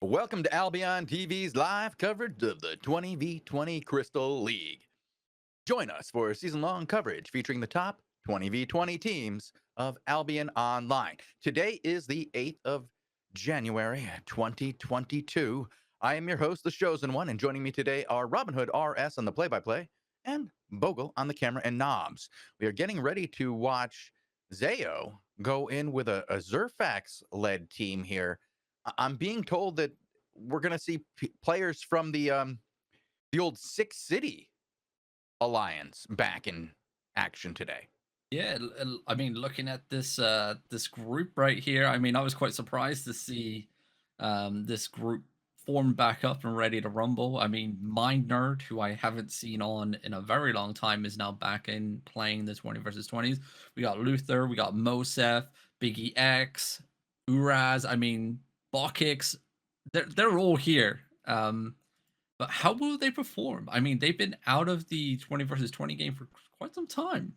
Welcome to Albion TV's live coverage of the 20v20 Crystal League. Join us for season-long coverage featuring the top 20v20 teams of Albion Online. Today is the 8th of January, 2022. I am your host, the Shozen One, and joining me today are Robinhoodrs on the play-by-play and Bogul on the camera and knobs. We are getting ready to watch Zayo go in with a Zerfax-led team here. I'm being told that we're going to see players from the old Six City Alliance back in action today. Yeah, I mean, looking at this group right here, I mean, I was quite surprised to see this group form back up and ready to rumble. I mean, Mind Nerd, who I haven't seen on in a very long time, is now back in playing the 20 versus 20s. We got Luther, we got Mosef, Biggie X, Uraz. I mean, Bokix. They're all here. But how will they perform? I mean, they've been out of the 20 versus 20 game for quite some time.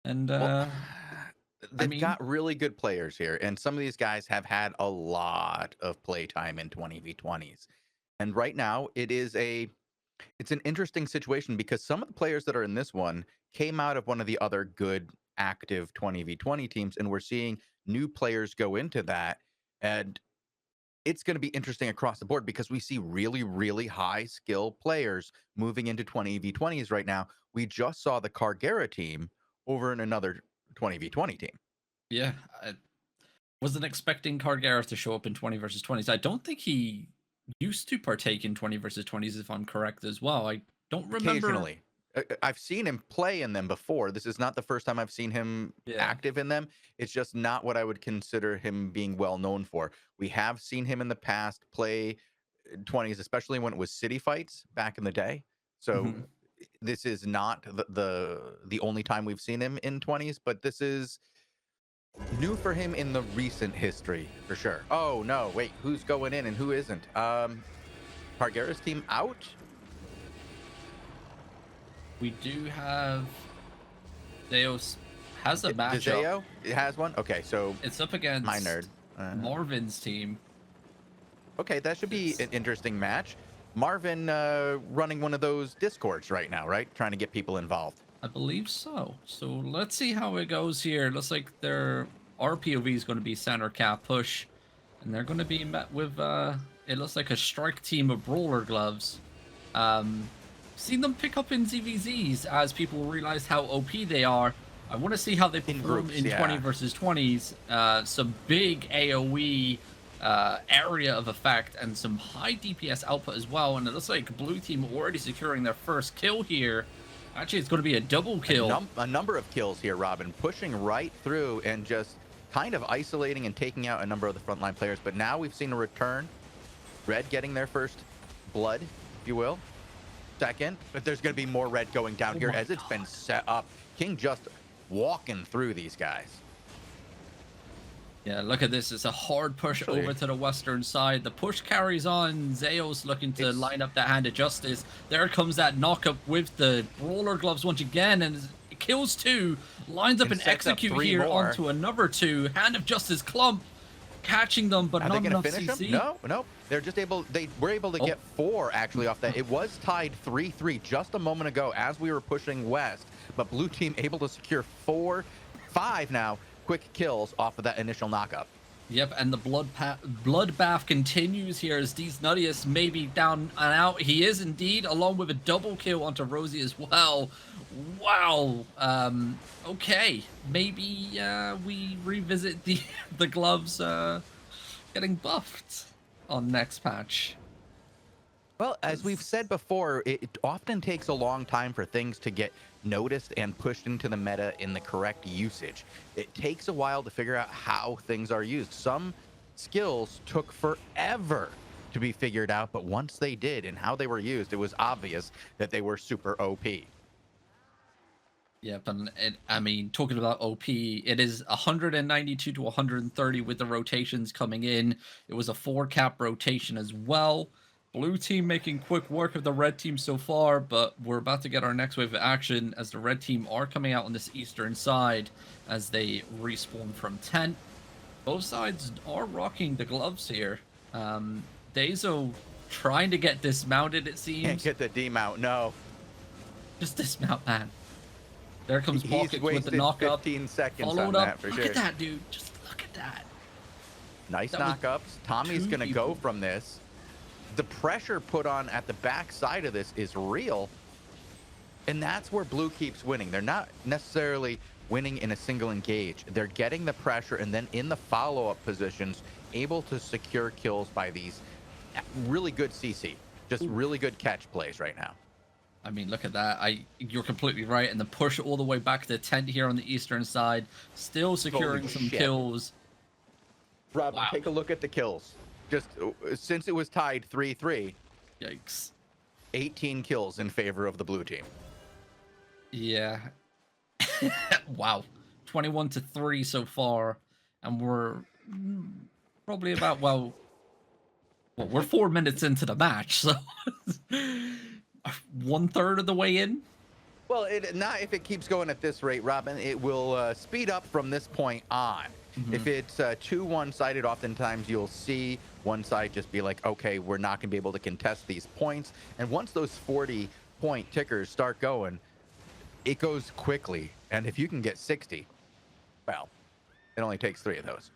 And Well, I they've mean, got really good players here, and some of these guys have had a lot of playtime in 20v20s. And right now, it's an interesting situation because some of the players that are in this one came out of one of the other good active 20v20 teams, and we're seeing new players go into that. And it's going to be interesting across the board because we see really, really high skill players moving into 20v20s right now. We just saw the Cargera team over in another 20v20 team. yeah, I wasn't expecting Cargara to show up in 20 versus 20s. I don't think he used to partake in 20 versus 20s, if I'm correct as well. I don't remember. Occasionally. I've seen him play in them before. This is not the first time I've seen him active in them. It's just not what I would consider him being well known for. We have seen him in the past play 20s, especially when it was city fights back in the day. So this is not the only time we've seen him in 20s, but this is new for him in the recent history for sure. Oh no, wait, who's going in and who isn't? Cargera's team out. We do have Deos has a matchup. Zayo has one. Okay, so it's up against my nerd Marvin's team. Okay, that should be an interesting match. Marvin running one of those discords right now, right? Trying to get people involved. I believe so. So let's see how it goes here. Looks like their RPOV is going to be center cap push, and they're going to be met with it looks like a strike team of brawler gloves. Seen them pick up in ZVZs as people realize how OP they are. I want to see how they perform in 20 versus 20s. Some big AoE area of effect and some high DPS output as well. And it looks like blue team already securing their first kill here. Actually, it's going to be a double kill. A number of kills here, Robin, pushing right through and just kind of isolating and taking out a number of the frontline players. But now we've seen a return. Red getting their first blood, if you will. Second, but there's going to be more red going down here as it's been set up. King just walking through these guys. Yeah, look at this. It's a hard push over to the western side. The push carries on. Zayo's looking to line up that Hand of Justice. There comes that knockup with the Brawler Gloves once again, and it kills two. Lines up and execute here onto another two. Hand of Justice clump. Catching them, but not enough CC. No. They were able to get 4 actually off that. It was tied 3-3 just a moment ago as we were pushing west, but blue team able to secure 5 now quick kills off of that initial knockup. Yep, and the bloodbath continues here as D's Nuttiest may be down and out. He is indeed, along with a double kill onto Rosie as well. Wow. Okay, maybe we revisit the gloves getting buffed on next patch. Well, as we've said before, it often takes a long time for things to get noticed and pushed into the meta in the correct usage. It takes a while to figure out how things are used. Some skills took forever to be figured out, but once they did and how they were used, it was obvious that they were super OP. Yep, and I mean, talking about OP, it is 192 to 130 with the rotations coming in. It was a 4-cap rotation as well. Blue team making quick work of the red team so far, but we're about to get our next wave of action as the red team are coming out on this eastern side as they respawn from tent. Both sides are rocking the gloves here. Dazo trying to get dismounted, it Can't seems. get the demount. No. Just dismount, man. There comes He's Pockets with the wasted knock up. 15 seconds Followed on up. that for Look sure. at that, dude. Just look at that. Nice That was knockups. Tommy's 2 going to go people. from this. The pressure put on at the back side of this is real. And that's where blue keeps winning. They're not necessarily winning in a single engage. They're getting the pressure and then in the follow-up positions, able to secure kills by these really good CC. Just really good catch plays right now. I mean, look at that. You're completely right. And the push all the way back to the tent here on the eastern side, still securing some shit. kills. Robin, Wow. take a look at the kills. Just since it was tied 3-3, Yikes. 18 kills in favor of the blue team. Yeah. Wow. 21-3 so far. And we're probably about, well, we're 4 minutes into the match. So 1/3 of the way in. Well, not if it keeps going at this rate, Robin. It will speed up from this point on. If it's too one-sided, oftentimes you'll see one side just be like, okay, we're not going to be able to contest these points. And once those 40-point tickers start going, it goes quickly. And if you can get 60, well, it only takes 3 of those.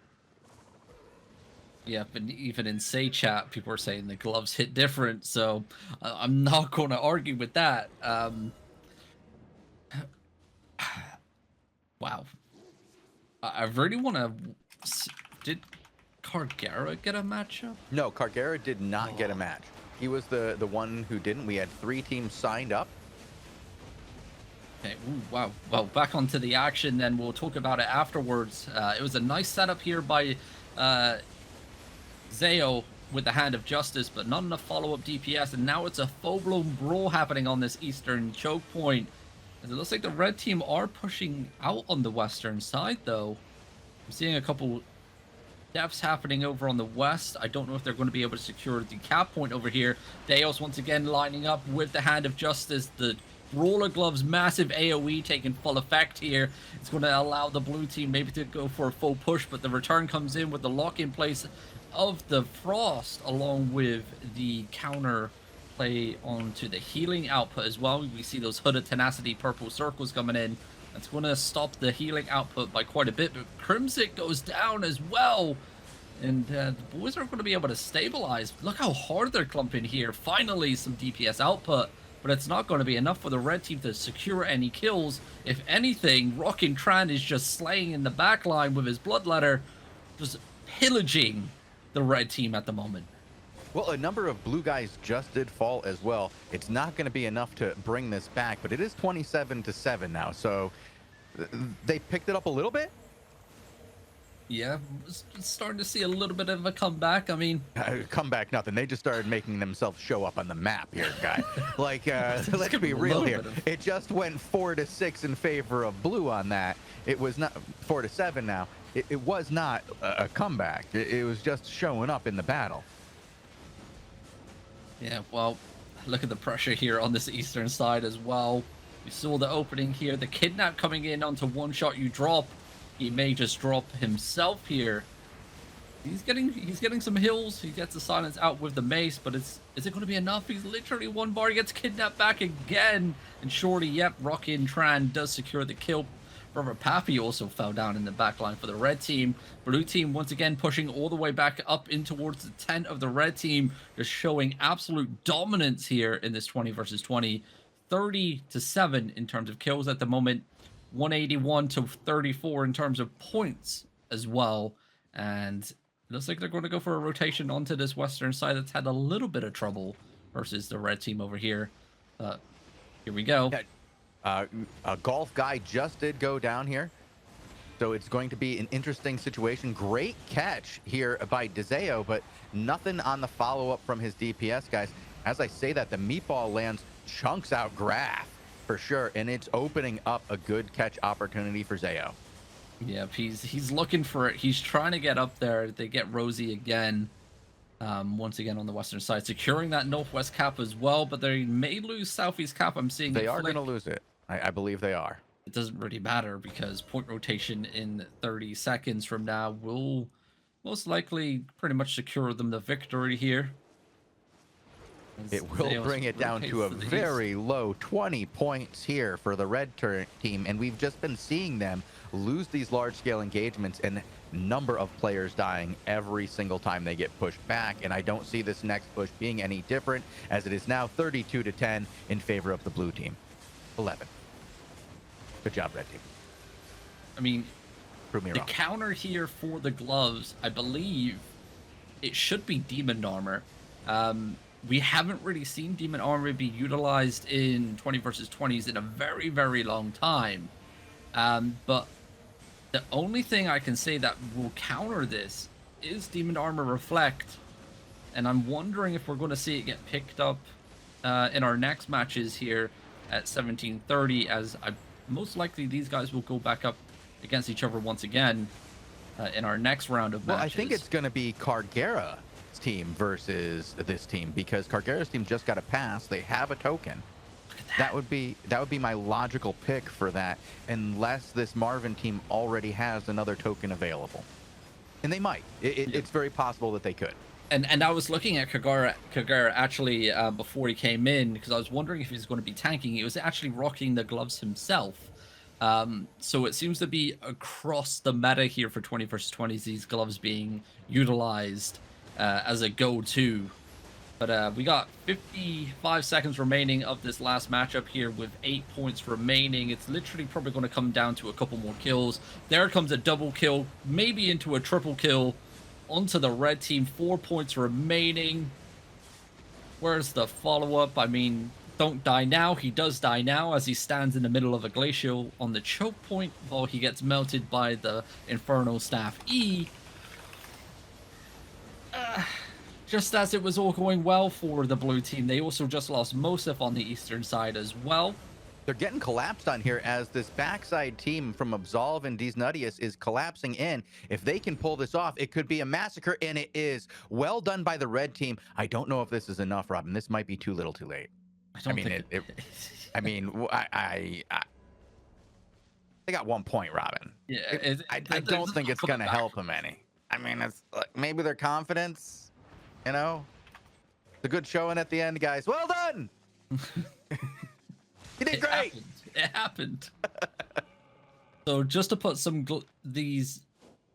Yeah, but even in Say chat, people are saying the gloves hit different, so I'm not going to argue with that. Wow. I really want to... Did Cargara get a matchup? No, Cargara did not get a match. He was the one who didn't. We had 3 teams signed up. Okay, ooh, wow. Well, back onto the action, then we'll talk about it afterwards. It was a nice setup here by Zayo with the Hand of Justice, but not enough follow-up DPS, and now it's a full-blown brawl happening on this eastern choke point. As it looks like the red team are pushing out on the western side, though. I'm seeing a couple deaths happening over on the west. I don't know if they're going to be able to secure the cap point over here. Deos once again lining up with the Hand of Justice. The Roller Gloves massive AoE taking full effect here. It's going to allow the blue team maybe to go for a full push, but the return comes in with the lock in place of the Frost, along with the counter play onto the healing output as well. We see those Hooded Tenacity purple circles coming in. That's going to stop the healing output by quite a bit, but Crimson goes down as well. And the boys are going to be able to stabilize. Look how hard they're clumping here. Finally, some DPS output, but it's not going to be enough for the red team to secure any kills. If anything, Rockin' Tran is just slaying in the back line with his Bloodletter, just pillaging the red team at the moment. Well, a number of blue guys just did fall as well. It's not going to be enough to bring this back, but it is 27-7 now, so they picked it up a little bit. Yeah, starting to see a little bit of a comeback. I mean, Comeback, nothing. They just started making themselves show up on the map here, guy. Like, let's be real here. It just went 4-6 in favor of blue on that. It was not 4-7 now. It was not a comeback. It was just showing up in the battle. Yeah, well, look at the pressure here on this eastern side as well. We saw the opening here. The Kidnap coming in onto one shot you drop. He may just drop himself here. He's getting some hills. He gets the silence out with the mace, but is it going to be enough? He's literally one bar. He gets Kidnapped back again. And Shorty, yep, Rockin' Tran does secure the kill. Brother Pappy also fell down in the back line for the red team. Blue team once again pushing all the way back up in towards the tent of the red team. Just showing absolute dominance here in this 20 versus 20. 30-7 in terms of kills at the moment. 181-34 in terms of points as well. And it looks like they're going to go for a rotation onto this western side that's had a little bit of trouble versus the red team over here. Here we go. A golf guy just did go down here, so it's going to be an interesting situation. Great catch here by Dezeo, but nothing on the follow-up from his DPS guys. As I say that, the meatball lands, chunks out Graph for sure, and it's opening up a good catch opportunity for Zayo. Yep, he's looking for it. He's trying to get up there. They get Rosie again. Once again on the western side, securing that northwest cap as well, but they may lose southeast cap. I'm seeing they are going to lose it. I believe they are. It doesn't really matter because point rotation in 30 seconds from now will most likely pretty much secure them the victory here. It will bring it down to a very low 20 points here for the red team, and we've just been seeing them lose these large-scale engagements and number of players dying every single time they get pushed back, and I don't see this next push being any different, as it is now 32-10 in favor of the blue team. 11. Good job, red team. I mean, prove me the wrong. counter here for the gloves, I believe it should be demon armor. We haven't really seen demon armor be utilized in 20 versus 20s in a very, very long time. But the only thing I can say that will counter this is demon armor reflect. And I'm wondering if we're going to see it get picked up in our next matches here at 17:30, as most likely these guys will go back up against each other once again in our next round of matches. Well, I think it's going to be Cargera's team versus this team, because Cargera's team just got a pass. They have a token. That would be my logical pick for that, unless this Marvin team already has another token available, and they might. It's very possible that they could. And I was looking at Kagura actually before he came in, because I was wondering if he's going to be tanking. He was actually rocking the gloves himself. So it seems to be across the meta here for 20 versus 20s, these gloves being utilized as a go-to. But we got 55 seconds remaining of this last matchup here with 8 points remaining. It's literally probably going to come down to a couple more kills. There comes a double kill, maybe into a triple kill onto the red team. 4 points remaining. Where's the follow-up? I mean, don't die now. He does die now as he stands in the middle of a glacial on the choke point while he gets melted by the Inferno Staff E. Just as it was all going well for the blue team, they also just lost Mosif on the eastern side as well. They're getting collapsed on here as this backside team from Absolve and Nuttius is collapsing in. If they can pull this off, it could be a massacre, and it is. Well done by the red team. I don't know if this is enough, Robin. This might be too little too late. I mean, they got 1 point, Robin. Yeah, I don't think it's going to help them any. I mean, it's like maybe their confidence. You know, the good showing at the end, guys. Well done. You did great. It happened. So just to put some these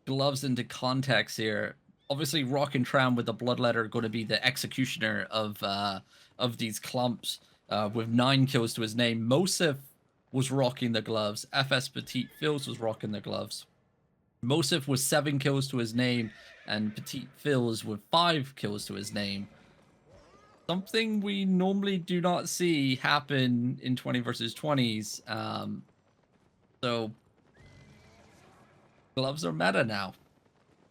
gloves into context here, obviously Rock and Tram with the Bloodletter are going to be the executioner of these clumps with 9 kills to his name. Mosif was rocking the gloves. FS Petite Phils was rocking the gloves. Mosif with 7 kills to his name, and Petite Phils with 5 kills to his name. Something we normally do not see happen in 20 versus 20s. So gloves are meta now.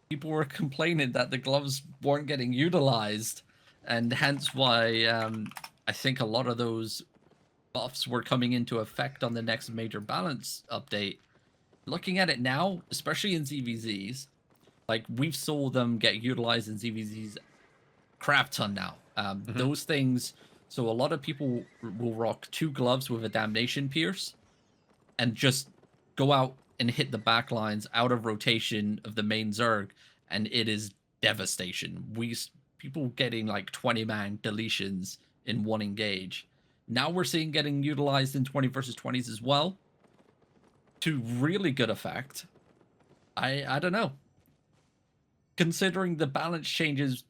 People were complaining that the gloves weren't getting utilized, and hence why I think a lot of those buffs were coming into effect on the next major balance update. Looking at it now, especially in ZVZs, like we've saw them get utilized in ZVZs crap ton now. Those things, so a lot of people will rock 2 gloves with a Damnation Pierce and just go out and hit the back lines out of rotation of the main Zerg, and it is devastation. People getting like 20-man deletions in one engage. Now we're seeing getting utilized in 20 versus 20s as well, to really good effect. I don't know. Considering the balance changes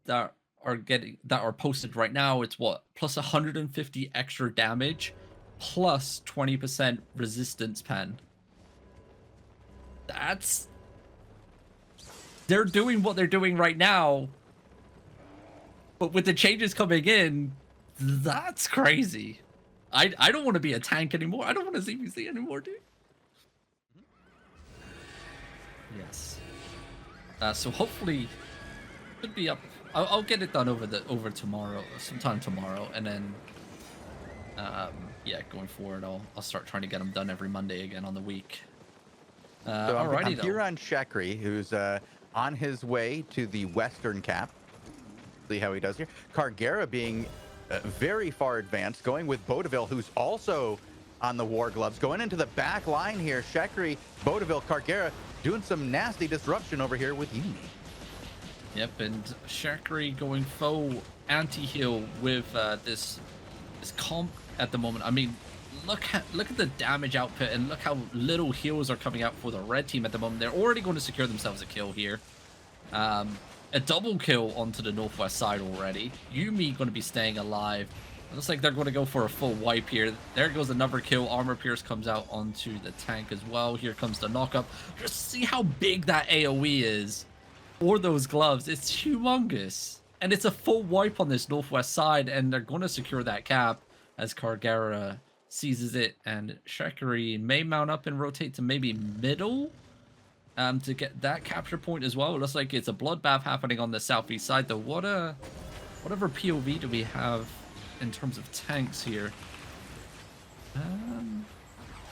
that are posted right now, it's what, plus 150 extra damage, plus 20% resistance pen. They're doing what they're doing right now, but with the changes coming in, that's crazy. I don't want to be a tank anymore. I don't want to CVC anymore, dude. Yes. So hopefully, should be up. I'll get it done over tomorrow, sometime tomorrow, and then, yeah, going forward, I'll start trying to get them done every Monday again on the week. So Alrighty, I'm here on Shekri, who's on his way to the Western Cap. See how he does here. Cargera being very far advanced, going with Bodeville, who's also on the War Gloves, going into the back line here. Shekri, Bodeville, Cargera doing some nasty disruption over here with Yumi. Yep, and Shakri going full anti-heal with this comp at the moment. I mean, look at the damage output and look how little heals are coming out for the red team at the moment. They're already going to secure themselves a kill here. A double kill onto the northwest side already. Yuumi going to be staying alive. It looks like they're going to go for a full wipe here. There goes another kill. Armor Pierce comes out onto the tank as well. Here comes the knockup. Just see how big that AoE is for those gloves. It's humongous. And it's a full wipe on this northwest side, and they're going to secure that cap as Kargara seizes it. And Shekari may mount up and rotate to maybe middle to get that capture point as well. It looks like it's a bloodbath happening on the southeast side, though. Whatever POV do we have in terms of tanks here?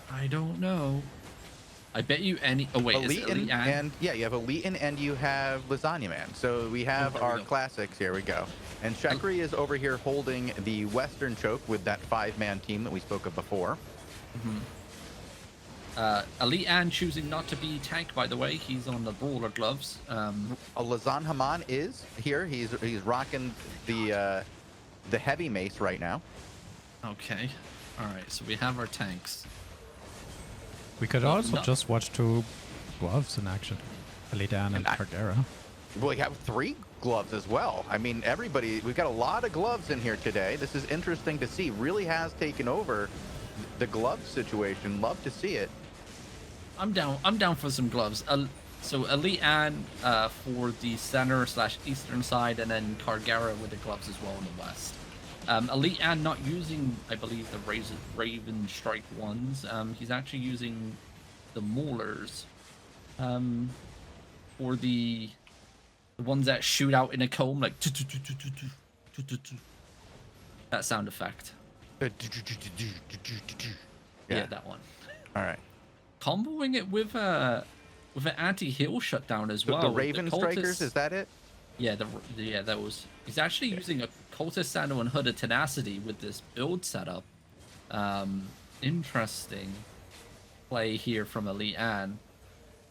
I don't know. I bet you any... Oh, wait, Elite, is it Elite and yeah, you have Elite and you have Lasagna Man. So we have our classics. Here we go. And Shekri is over here holding the Western choke with that 5-man team that we spoke of before. Elite Ann choosing not to be tank, by the way. He's on the brawler gloves. Lazan Haman is here. He's rocking the heavy mace right now. Okay. All right, so we have our tanks. We could also just watch two gloves in action. Alidan and Kargara. Well, we have 3 gloves as well. I mean, we've got a lot of gloves in here today. This is interesting to see. Really has taken over the glove situation. Love to see it. I'm down for some gloves. So Elite Ann for the center/eastern side, and then Kargara with the gloves as well in the west. Elite Ann not using, I believe, the Raven Strike ones. He's actually using the Maulers for the ones that shoot out in a comb, like that sound effect. Yeah, that one. All right. Comboing it with an anti-heal shutdown as well. The Raven Strikers, is that it? Yeah, that was. He's actually using a Cultist Sandal and Hood of Tenacity with this build setup. Interesting play here from Elite Ann.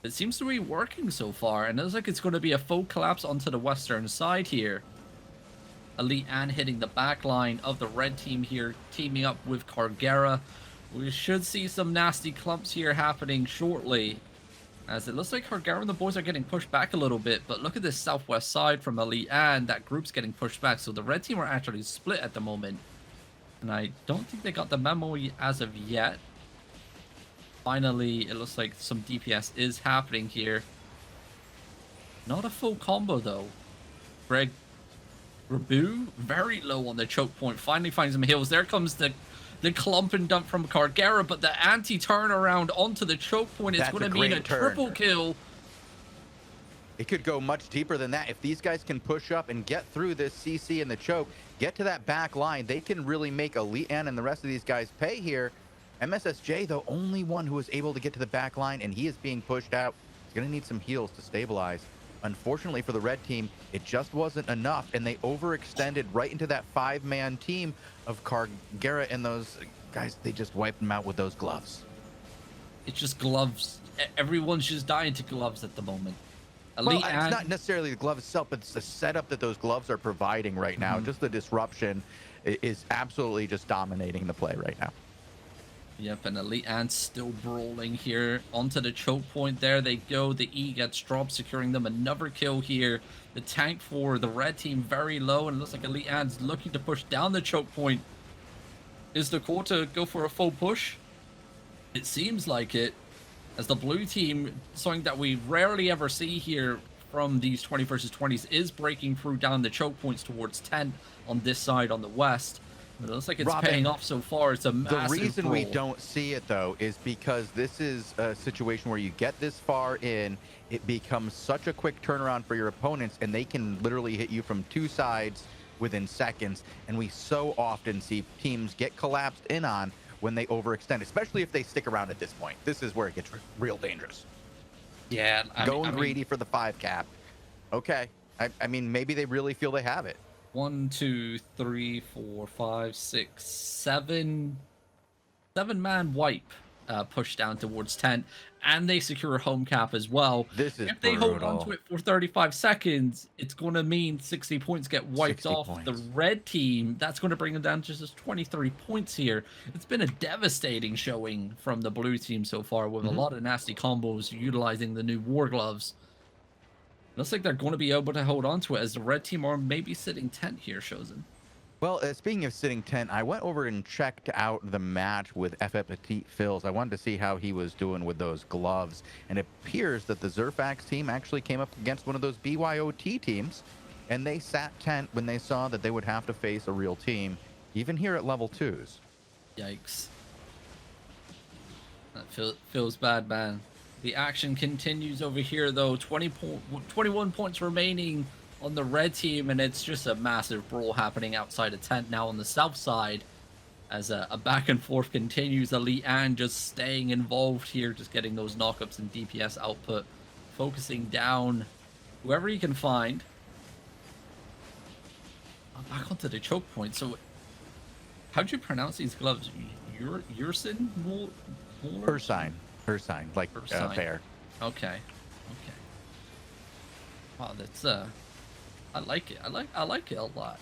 It seems to be working so far, and it looks like it's going to be a full collapse onto the western side here. Elite Ann hitting the back line of the red team here, teaming up with Kargara. We should see some nasty clumps here happening shortly, as it looks like Kargara and the boys are getting pushed back a little bit. But look at this southwest side from Elite Ann. That group's getting pushed back, so the red team are actually split at the moment. And I don't think they got the memo as of yet. Finally, it looks like some DPS is happening here. Not a full combo, though. Greg Rabu, very low on the choke point. Finally finds some heals. There comes the clump and dump from Kargara, but the anti-turnaround onto the choke point is going to mean a triple kill. It could go much deeper than that. If these guys can push up and get through this CC and the choke, get to that back line, they can really make Elite Ann and the rest of these guys pay here. MSSJ, the only one who was able to get to the back line, and he is being pushed out. He's going to need some heals to stabilize. Unfortunately for the red team, it just wasn't enough, and they overextended right into that 5-man team of Kargara and those guys. They just wiped them out with those gloves. It's just gloves. Everyone's just dying to gloves at the moment. Well, it's not necessarily the glove itself, but it's the setup that those gloves are providing right now. Just the disruption is absolutely just dominating the play right now. Yep, and Elite Ant's still brawling here onto the choke point. There they go. The E gets dropped, securing them another kill here. The tank for the red team very low, and it looks like Elite Ant's looking to push down the choke point. Is the core to go for a full push? It seems like it, as the blue team, something that we rarely ever see here from these 20 versus 20s, is breaking through down the choke points towards 10 on this side on the west. It looks like it's paying off so far. It's a massive The reason we brawl. don't see it, though, is because this is a situation where you get this far in, it becomes such a quick turnaround for your opponents, and they can literally hit you from 2 sides within seconds. And we so often see teams get collapsed in on when they overextend, especially if they stick around at this point. This is where it gets real dangerous. Yeah. Going greedy for the 5 cap. Okay. I mean, maybe they really feel they have it. 1, 2, 3, 4, 5, 6, 7. 7-man wipe push down towards 10, and they secure a home cap as well. This is If they hold on to brutal. it for 35 seconds, it's going to mean 60 points get wiped 60 off the points. red team. That's going to bring them down to just 23 points here. It's been a devastating showing from the blue team so far, with a lot of nasty combos utilizing the new war gloves. Looks like they're going to be able to hold on to it, as the red team are maybe sitting 10 here, Shozen. Well, speaking of sitting 10, I went over and checked out the match with FF Petite Phils. I wanted to see how he was doing with those gloves. And it appears that the Zerfax team actually came up against one of those BYOT teams. And they sat 10 when they saw that they would have to face a real team, even here at level 2s. Yikes. That feels bad, man. The action continues over here, though. 21 points remaining on the red team, and it's just a massive brawl happening outside of tent now on the south side, as a back and forth continues. Elite and just staying involved here, just getting those knockups and DPS output, focusing down whoever he can find. Back onto the choke point. So, how do you pronounce these gloves? Ursin? Her sign, like fair. Okay. Okay. Wow, that's I like it. I like it a lot.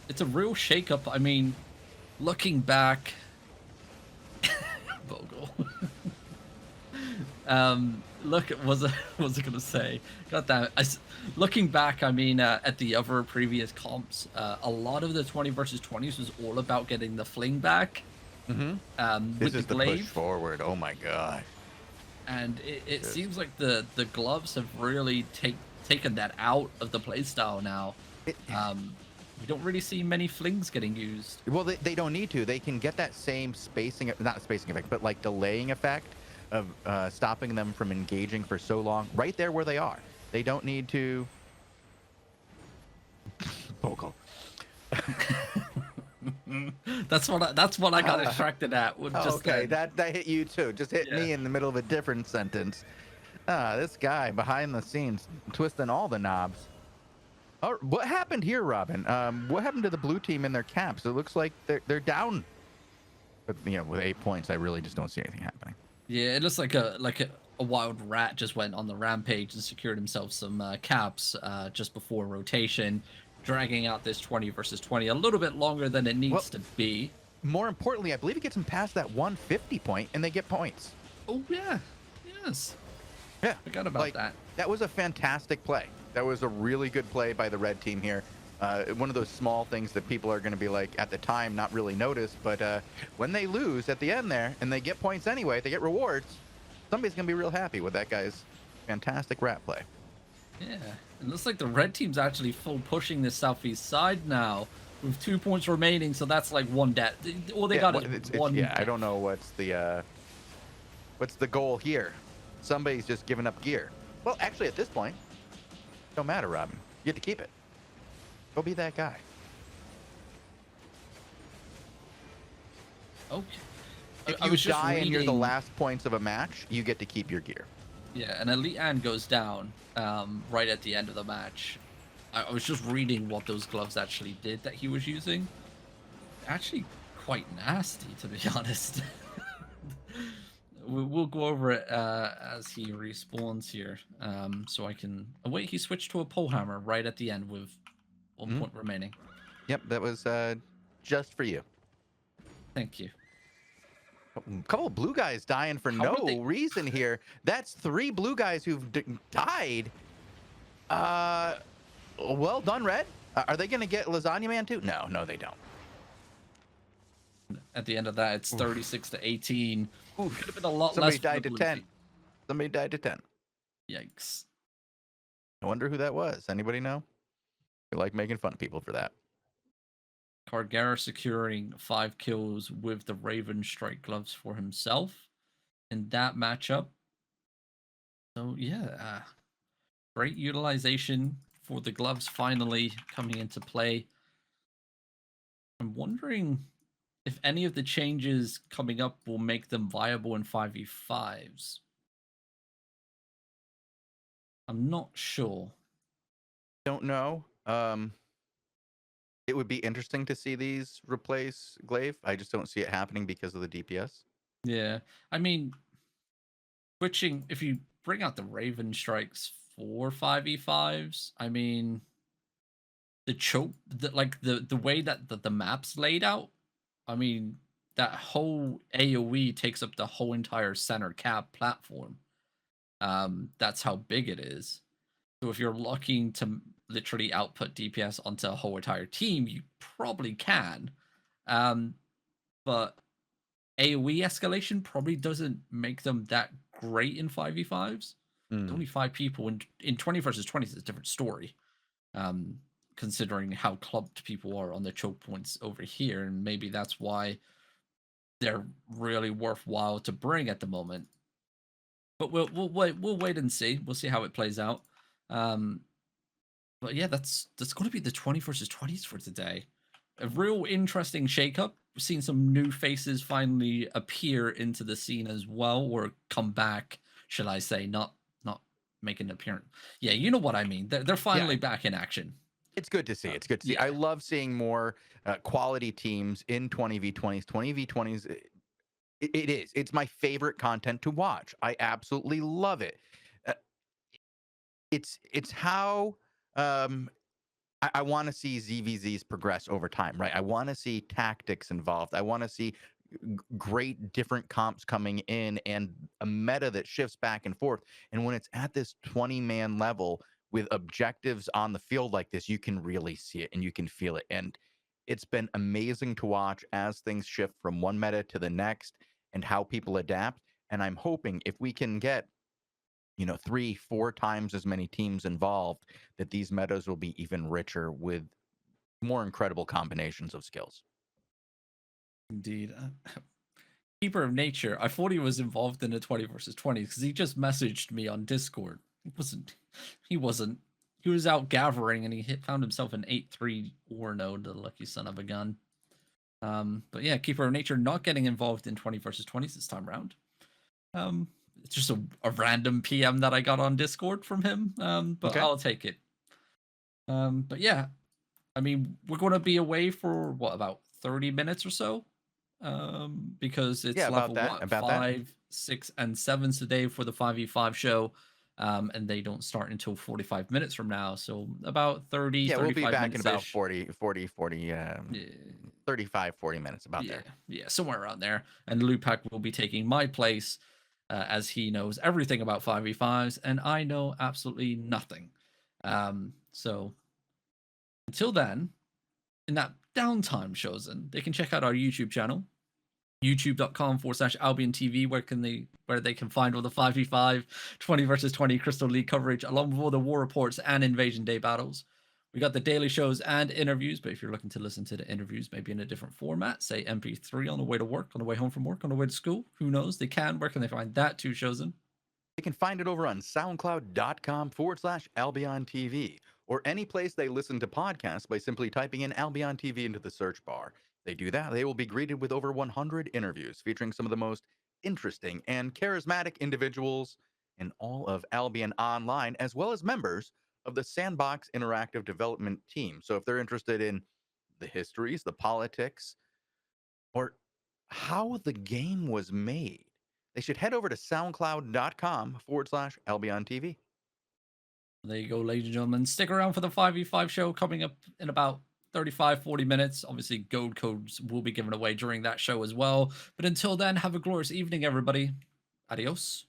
It's a real shakeup. I mean, looking back, Bogul. Look, was I gonna say? Got that. Looking back, I mean, at the other previous comps, a lot of the 20 versus 20s was all about getting the fling back. Mm-hmm. This is the push forward. Oh my god. And it seems like the gloves have really taken that out of the playstyle now. We don't really see many flings getting used. Well, they don't need to. They can get that same spacing, not spacing effect, but like delaying effect of stopping them from engaging for so long right there where they are. They don't need to. Bogul. That's what I got distracted at. Okay, that hit you too. Just hit me in the middle of a different sentence. This guy behind the scenes twisting all the knobs. Oh, what happened here, Robin? What happened to the blue team in their caps? It looks like they're down. But, with 8 points, I really just don't see anything happening. Yeah, it looks like a wild rat just went on the rampage and secured himself some caps just before rotation, dragging out this 20 versus 20 a little bit longer than it needs to be. More importantly, I believe it gets them past that 150 point, and they get points. Oh yeah, yes. Yeah, forgot about that. That was a fantastic play. That was a really good play by the red team here. One of those small things that people are going to be like, at the time, not really notice, but when they lose at the end there, and they get points anyway, they get rewards, somebody's going to be real happy with that guy's fantastic rat play. Yeah, it looks like the red team's actually full pushing the southeast side now, with 2 points remaining, so that's like one death. All they got is one death. I don't know what's the goal here. Somebody's just giving up gear. Well, actually, at this point, don't matter, Robin. You get to keep it. Go be that guy. Okay. If you die and you're the last points of a match, you get to keep your gear. Yeah, and Elite Ann goes down right at the end of the match. I was just reading what those gloves actually did that he was using. Actually quite nasty, to be honest. We'll go over it as he respawns here. So I can... Oh, wait, he switched to a pole hammer right at the end with 1 point remaining. Yep, that was just for you. Thank you. A couple of blue guys dying for no reason here. That's 3 blue guys who've died. Well done, Red. Are they going to get Lasagna Man too? No, they don't. At the end of that, it's 36 to 18. Could have been a lot Somebody less. died to 10. Somebody died to 10. Yikes. I wonder who that was. Anybody know? I like making fun of people for that. Cargara securing 5 kills with the Raven Strike gloves for himself in that matchup. So yeah, great utilization for the gloves finally coming into play. I'm wondering if any of the changes coming up will make them viable in 5v5s. I'm not sure. Don't know. It would be interesting to see these replace Glaive. I just don't see it happening because of the DPS. Yeah, I mean, switching if you bring out the Raven strikes for 5v5s, I mean, the choke, the way that the map's laid out, I mean, that whole AoE takes up the whole entire center cap platform. That's how big it is. So if you're looking to literally output DPS onto a whole entire team, you probably can. But AoE escalation probably doesn't make them that great in 5v5s. There's only 5 people in 20 versus 20 is a different story. Considering how clubbed people are on the choke points over here, and maybe that's why they're really worthwhile to bring at the moment. But we'll wait and see. We'll see how it plays out. But yeah, that's going to be the 20 versus 20s for today. A real interesting shakeup. We've seen some new faces finally appear into the scene as well, or come back, shall I say? Not make an appearance. Yeah, you know what I mean. They're finally back in action. It's good to see. It's good to see. Yeah. I love seeing more quality teams in 20v20s. 20v20s, it is. It's my favorite content to watch. I absolutely love it. It's how I want to see ZVZs progress over time, right? I want to see tactics involved. I want to see great different comps coming in and a meta that shifts back and forth. And when it's at this 20-man level with objectives on the field like this, you can really see it and you can feel it. And it's been amazing to watch as things shift from one meta to the next and how people adapt. And I'm hoping if we can get 3-4 times as many teams involved, that these metas will be even richer with more incredible combinations of skills. Indeed. Keeper of Nature, I thought he was involved in the 20 versus 20 because he just messaged me on Discord. He wasn't. He was out gathering and he found himself an 8-3 war node, the lucky son of a gun. But yeah, Keeper of Nature not getting involved in 20 versus 20s this time around. It's just a random PM that I got on Discord from him, but okay. I'll take it. But yeah, I mean, we're going to be away for about 30 minutes or so, because it's level 5, 6, and 7 today for the 5v5 show, and they don't start until 45 minutes from now, so about 30, yeah, 35 we'll be back minutes in about 40, 35, 40 minutes, about there. Yeah, somewhere around there. And Lupac will be taking my place, as he knows everything about 5v5s, and I know absolutely nothing. So until then, in that downtime, Shozen, they can check out our YouTube channel, youtube.com/AlbionTV, where they can find all the 5v5, 20 versus 20 Crystal League coverage, along with all the war reports and Invasion Day battles. We got the daily shows and interviews, but if you're looking to listen to the interviews maybe in a different format, say MP3 on the way to work, on the way home from work, on the way to school, who knows? They can. Where can they find that too, Shozen? They can find it over on soundcloud.com/AlbionTV, or any place they listen to podcasts by simply typing in AlbionTV into the search bar. They do that, they will be greeted with over 100 interviews featuring some of the most interesting and charismatic individuals in all of Albion Online, as well as members of the Sandbox Interactive Development team. So if they're interested in the histories, the politics, or how the game was made, they should head over to soundcloud.com/AlbionTV. There you go, ladies and gentlemen. Stick around for the 5v5 show coming up in about 35-40 minutes. Obviously, gold codes will be given away during that show as well. But until then, have a glorious evening, everybody. Adios.